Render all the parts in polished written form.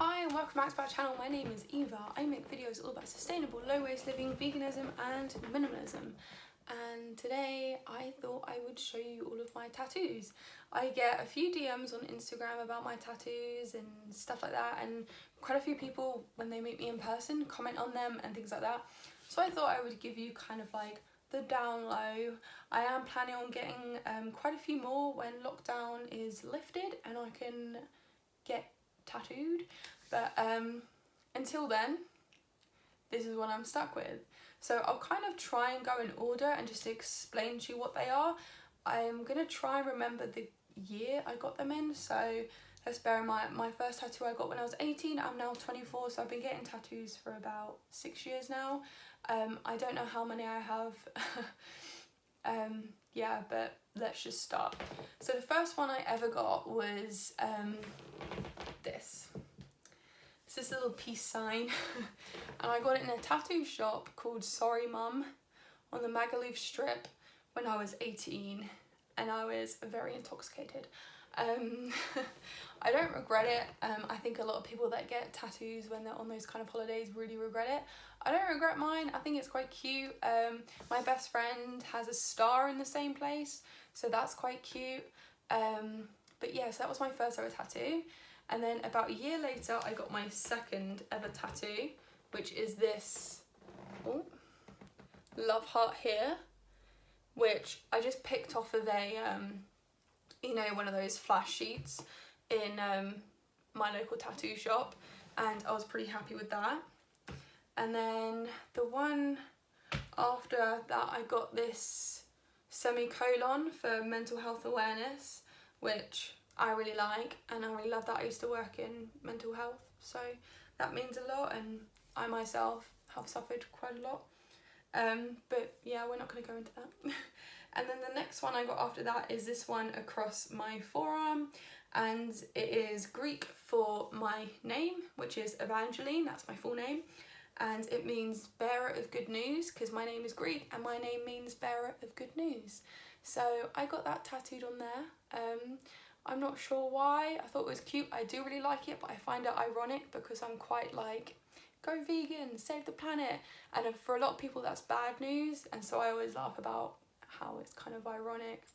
Hi and welcome back to our channel. My name is Eva. I make videos all about sustainable, low-waste living, veganism and minimalism. And today I thought I would show you all of my tattoos. I get a few DMs on Instagram about my tattoos and stuff like that, and quite a few people when they meet me in person comment on them and things like that. So I thought I would give you kind of like the down low. I am planning on getting quite a few more when lockdown is lifted and I can get tattooed, but until then this is what I'm stuck with. So I'll kind of try and go in order and just explain to you what they are. I'm gonna try and remember the year I got them in, so let's bear in mind my first tattoo I got when I was 18. I'm now 24, so I've been getting tattoos for about 6 years now. I don't know how many I have. Yeah, but let's just start. So the first one I ever got was this. It's this little peace sign and I got it in a tattoo shop called Sorry Mum on the Magaluf Strip when I was 18 and I was very intoxicated. I don't regret it. I think a lot of people that get tattoos when they're on those kind of holidays really regret it. I don't regret mine. I think it's quite cute. My best friend has a star in the same place, so that's quite cute. But yeah, so that was my first ever tattoo. And then about a year later, I got my second ever tattoo, which is this love heart here, which I just picked off of a, you know, one of those flash sheets in my local tattoo shop, and I was pretty happy with that. And then the one after that, I got this semicolon for mental health awareness, which I really like, and I really love that. I used to work in mental health, so that means a lot, and I myself have suffered quite a lot. But yeah, we're not going to go into that. And then the next one I got after that is this one across my forearm, and it is Greek for my name, which is Evangeline. That's my full name, and it means bearer of good news, because my name is Greek and my name means bearer of good news. So I got that tattooed on there. I'm not sure why. I thought it was cute. I do really like it, but I find it ironic because I'm quite like, go vegan, save the planet. And for a lot of people that's bad news, and so I always laugh about how it's kind of ironic,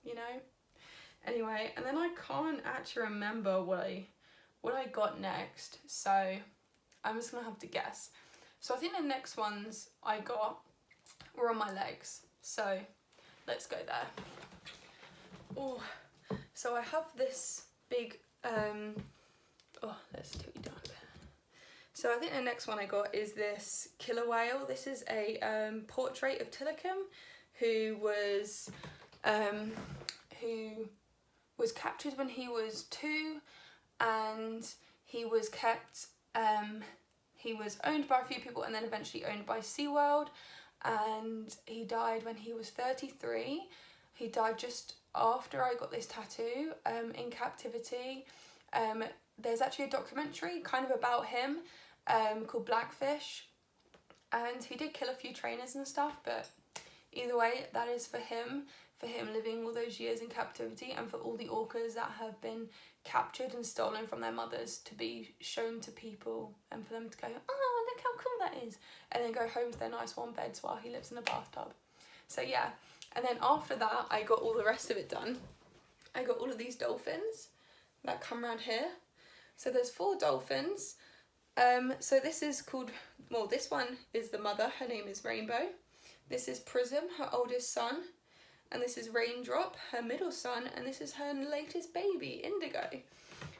you know? Anyway, and then I can't actually remember what I got next, so I'm just gonna have to guess. So I think the next ones I got were on my legs, so let's go there. Oh, so I have this big, let's take you down a bit. So I think the next one I got is this killer whale. This is a portrait of Tillicum, who was captured when he was 2, and he was kept, he was owned by a few people and then eventually owned by SeaWorld, and he died when he was 33. He died just after I got this tattoo, in captivity. There's actually a documentary kind of about him, called Blackfish, and he did kill a few trainers and stuff, but either way, that is for him living all those years in captivity, and for all the orcas that have been captured and stolen from their mothers to be shown to people, and for them to go, oh, look how cool that is, and then go home to their nice warm beds while he lives in a bathtub. So yeah, and then after that, I got all the rest of it done. I got all of these dolphins that come around here. So there's 4 dolphins. So this is called, well, this one is the mother, her name is Rainbow. This is Prism, her oldest son. And this is Raindrop, her middle son. And this is her latest baby, Indigo.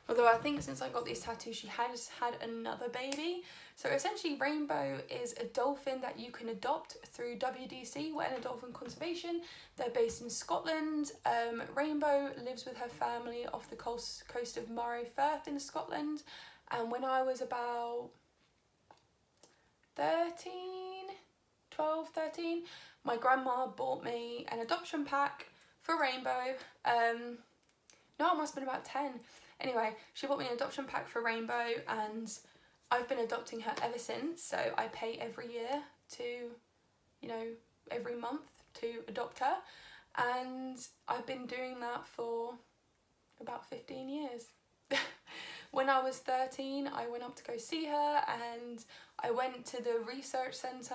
Although I think since I got these tattoos, she has had another baby. So essentially Rainbow is a dolphin that you can adopt through WDC, Wet and Dolphin Conservation. They're based in Scotland. Rainbow lives with her family off the coast of Moray Firth in Scotland. And when I was about 12, 13, my grandma bought me an adoption pack for Rainbow. No, it must have been about 10. Anyway, she bought me an adoption pack for Rainbow, and I've been adopting her ever since. So I pay every year to, you know, every month to adopt her. And I've been doing that for about 15 years. When I was 13, I went up to go see her, and I went to the research centre,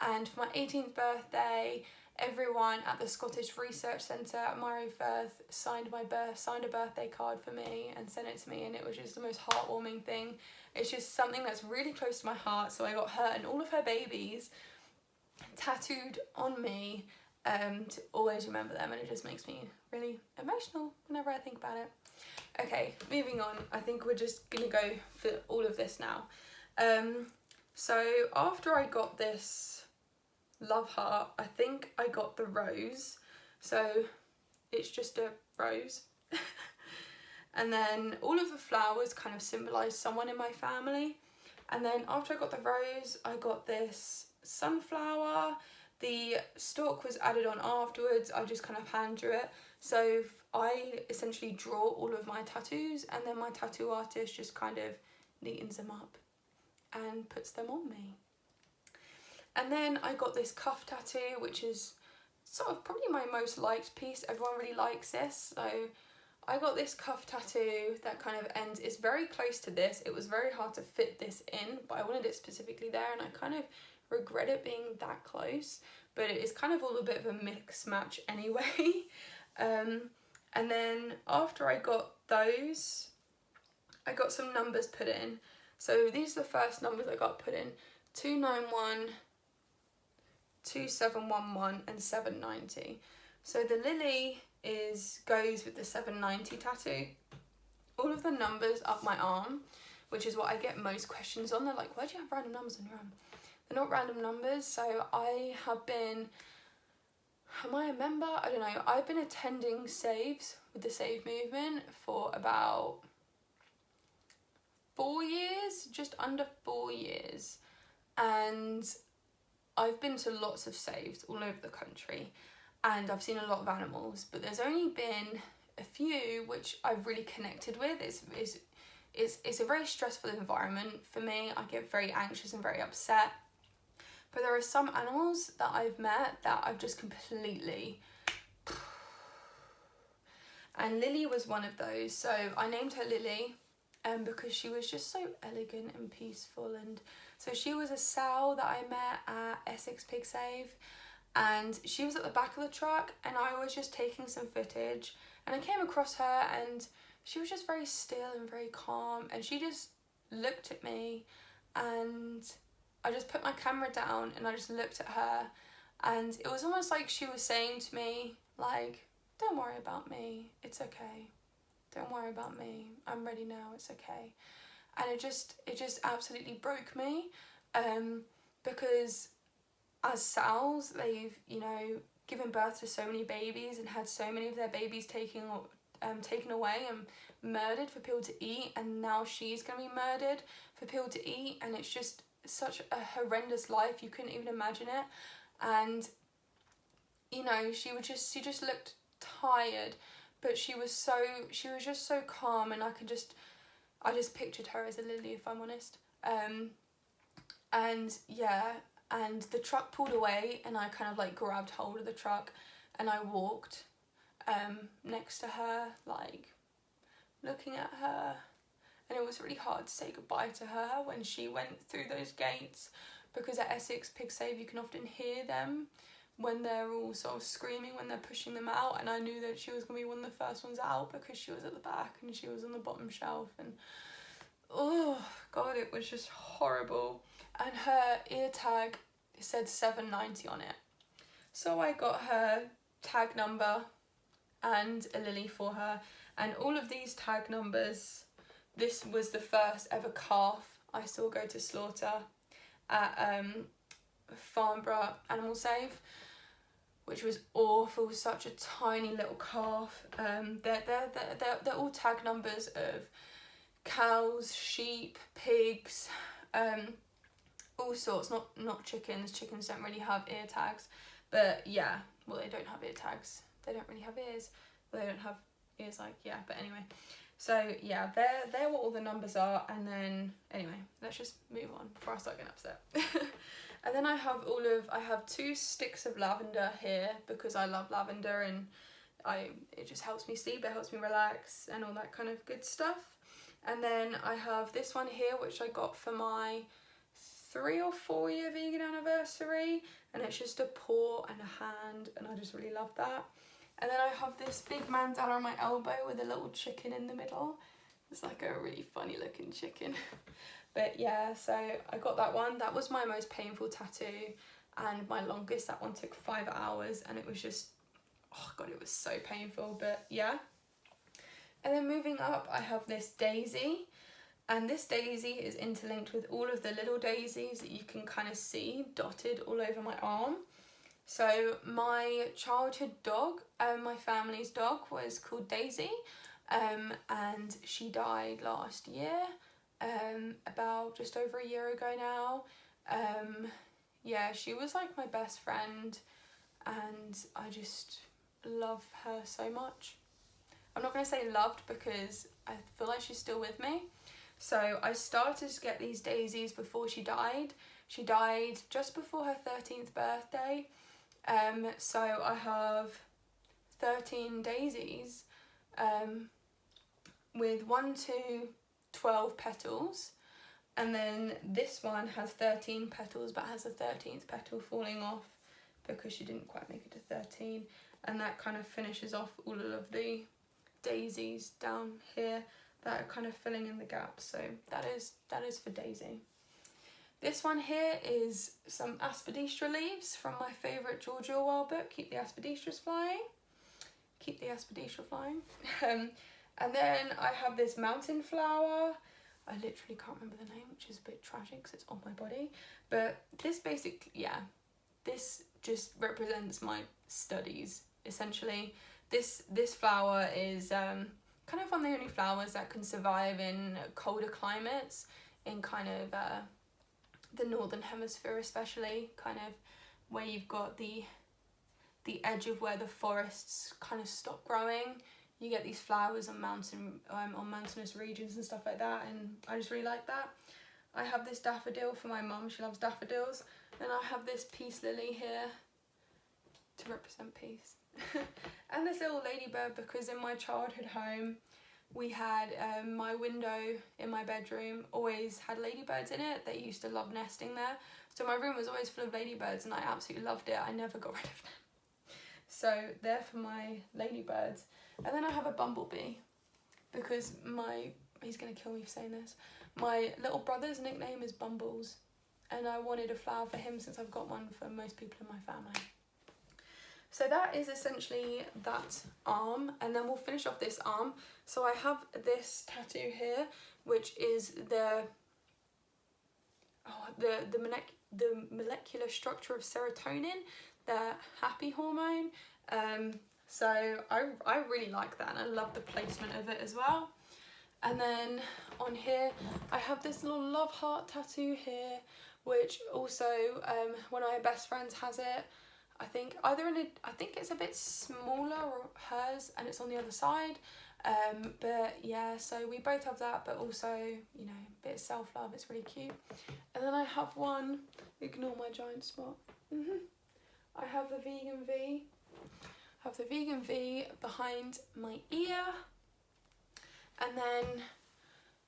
and for my 18th birthday, everyone at the Scottish Research Centre at Firth signed a birthday card for me and sent it to me, and it was just the most heartwarming thing. It's just something that's really close to my heart, so I got her and all of her babies tattooed on me to always remember them, and it just makes me really emotional whenever I think about it. Okay, moving on. I think we're just gonna go for all of this now. So after I got this love heart, I think I got the rose. So it's just a rose. And then all of the flowers kind of symbolise someone in my family. And then after I got the rose, I got this sunflower. The stalk was added on afterwards. I just kind of hand drew it. So I essentially draw all of my tattoos, and then my tattoo artist just kind of neatens them up and puts them on me. And then I got this cuff tattoo, which is sort of probably my most liked piece. Everyone really likes this. So I got this cuff tattoo that kind of ends, it's very close to this. It was very hard to fit this in, but I wanted it specifically there, and I kind of regret it being that close, but it is kind of all a bit of a mix match anyway. And then after I got those, I got some numbers put in. So these are the first numbers I got put in: 291, 2711 and 790. So the lily goes with the 790 tattoo. All of the numbers up my arm, which is what I get most questions on. They're like, why do you have random numbers on your arm? They're not random numbers. So I have been, am I a member? I don't know. I've been attending saves with the Save movement for about 4 years, just under 4 years. And I've been to lots of saves all over the country, and I've seen a lot of animals, but there's only been a few which I've really connected with. It's a very stressful environment for me. I get very anxious and very upset. But there are some animals that I've met that I've just completely... And Lily was one of those. So I named her Lily because she was just so elegant and peaceful. And so she was a sow that I met at Essex Pig Save. And she was at the back of the truck, and I was just taking some footage. And I came across her, and she was just very still and very calm. And she just looked at me, and I just put my camera down and I just looked at her, and it was almost like she was saying to me, like, don't worry about me, it's okay. Don't worry about me, I'm ready now, it's okay. And it just absolutely broke me, because as sows, they've, given birth to so many babies and had so many of their babies taken away and murdered for people to eat, and now she's going to be murdered for people to eat, and it's just such a horrendous life, you couldn't even imagine it. And she just looked tired, but she was just so calm, and I just pictured her as a lily, if I'm honest. And yeah, and the truck pulled away, and I kind of like grabbed hold of the truck, and I walked next to her, like looking at her. And it was really hard to say goodbye to her when she went through those gates, because at Essex Pig Save you can often hear them when they're all sort of screaming when they're pushing them out, and I knew that she was going to be one of the first ones out because she was at the back and she was on the bottom shelf, and oh god, it was just horrible. And her ear tag said 790 on it. So I got her tag number and a lily for her, and all of these tag numbers, this was the first ever calf I saw go to slaughter at Farnborough Animal Save, which was awful, such a tiny little calf. They're all tag numbers of cows, sheep, pigs, all sorts, not chickens. Chickens don't really have ear tags, but yeah, well, they don't have ear tags. They don't really have ears. Well, they don't have ears, like, yeah, but anyway. So yeah, they're what all the numbers are, and then anyway, let's just move on before I start getting upset. And then I have 2 sticks of lavender here because I love lavender, and it just helps me sleep, it helps me relax, and all that kind of good stuff. And then I have this one here, which I got for my 3 or 4 year vegan anniversary, and it's just a paw and a hand, and I just really love that. And then I have this big mandala on my elbow with a little chicken in the middle. It's like a really funny looking chicken. But yeah, so I got that one. That was my most painful tattoo and my longest. That one took 5 hours, and it was just, oh god, it was so painful, but yeah. And then moving up, I have this daisy, and this daisy is interlinked with all of the little daisies that you can kind of see dotted all over my arm. So my childhood dog, my family's dog, was called Daisy, and she died last year, about just over a year ago now. Yeah, she was like my best friend, and I just love her so much. I'm not going to say loved because I feel like she's still with me. So I started to get these daisies before she died. She died just before her 13th birthday. So I have 13 daisies with 1 to 12 petals. And then this one has 13 petals but has a 13th petal falling off because she didn't quite make it to 13. And that kind of finishes off all of the daisies down here that are kind of filling in the gaps. So that is for Daisy. This one here is some aspidistra leaves from my favourite George Orwell book, Keep the Aspidistras Flying. Keep the aspidistra flying. And then I have this mountain flower. I literally can't remember the name, which is a bit tragic because it's on my body. But this this just represents my studies, essentially. This flower is kind of one of the only flowers that can survive in colder climates, in kind of the northern hemisphere especially, kind of where you've got the edge of where the forests kind of stop growing. You get these flowers on mountainous regions and stuff like that, and I just really like that. I have this daffodil for my mum, she loves daffodils. Then I have this peace lily here to represent peace. And this little ladybird because in my childhood home we had my window in my bedroom always had ladybirds in it. They used to love nesting there. So my room was always full of ladybirds and I absolutely loved it. I never got rid of them. So they're for my ladybirds. And then I have a bumblebee because he's going to kill me for saying this, my little brother's nickname is Bumbles, and I wanted a flower for him since I've got one for most people in my family. So that is essentially that arm, and then we'll finish off this arm. So I have this tattoo here, which is the molecular structure of serotonin, the happy hormone. So I really like that, and I love the placement of it as well. And then on here, I have this little love heart tattoo here, which also one of my best friends has it. I think I think it's a bit smaller, or hers, and it's on the other side. But yeah, so we both have that, but also, you know, a bit of self-love. It's really cute. And then I have one, ignore my giant spot. I have the vegan V. I have the vegan V behind my ear. And then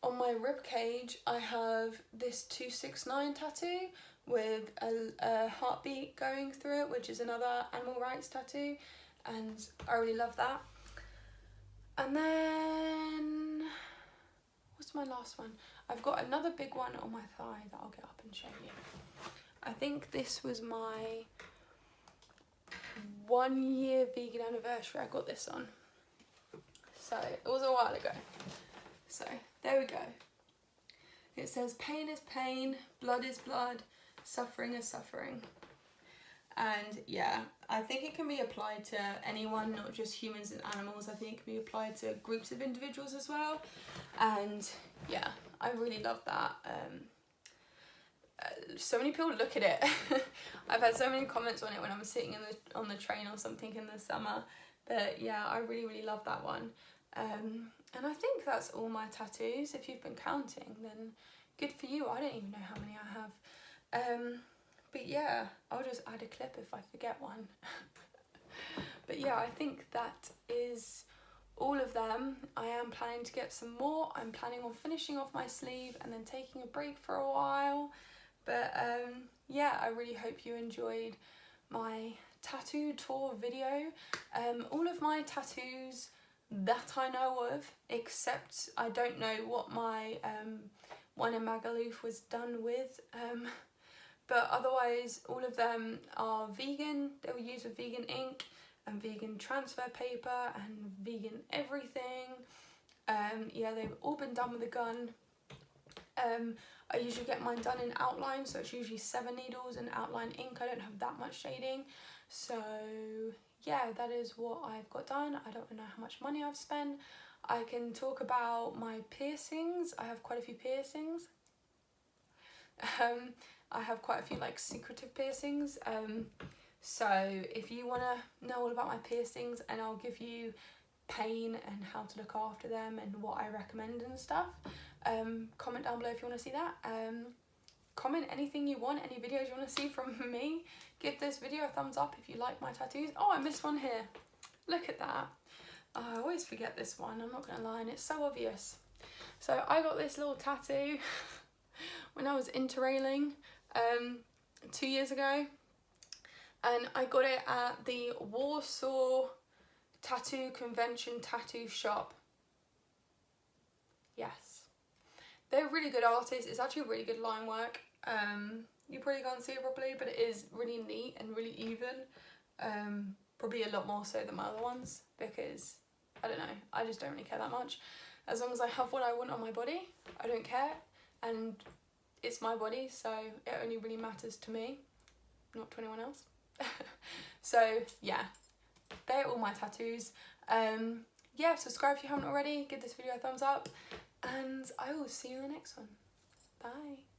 on my rib cage, I have this 269 tattoo with a heartbeat going through it, which is another animal rights tattoo, and I really love that. And then, what's my last one? I've got another big one on my thigh that I'll get up and show you. I think this was my 1 year vegan anniversary. I got this on. So it was a while ago. So there we go. It says pain is pain, blood is blood, suffering is suffering. And yeah, I think it can be applied to anyone, not just humans and animals. I think it can be applied to groups of individuals as well. And yeah, I really love that. So many people look at it. I've had so many comments on it when I'm sitting on the train or something in the summer. But yeah, I really love that one. And I think that's all my tattoos. If you've been counting, then good for you. I don't even know how many I have. But yeah, I'll just add a clip if I forget one. But yeah, I think that is all of them. I am planning to get some more. I'm planning on finishing off my sleeve and then taking a break for a while. But yeah, I really hope you enjoyed my tattoo tour video. All of my tattoos that I know of, except I don't know what my one in Magaluf was done with, but otherwise all of them are vegan. They were used with vegan ink and vegan transfer paper and vegan everything. Yeah, they've all been done with a gun. I usually get mine done in outline, so it's usually 7 needles and outline ink. I don't have that much shading, so yeah, that is what I've got done. I don't know how much money I've spent. I can talk about my piercings. I have quite a few piercings. I have quite a few like secretive piercings. So if you want to know all about my piercings, and I'll give you pain and how to look after them and what I recommend and stuff, comment down below if you want to see that. Comment anything you want, any videos you want to see from me. Give this video a thumbs up if you like my tattoos. Oh, I missed one here. Look at that. Oh, I always forget this one, I'm not gonna lie, and it's so obvious. So I got this little tattoo when I was interrailing 2 years ago, and I got it at the Warsaw Tattoo Convention tattoo shop. Yes, they're really good artists. It's actually really good line work. You probably can't see it properly, but it is really neat and really even. Probably a lot more so than my other ones, because I don't know, I just don't really care that much. As long as I have what I want on my body, I don't care, and it's my body, so it only really matters to me, not to anyone else. So yeah, they're all my tattoos. Yeah, subscribe if you haven't already, give this video a thumbs up, and I will see you in the next one. Bye.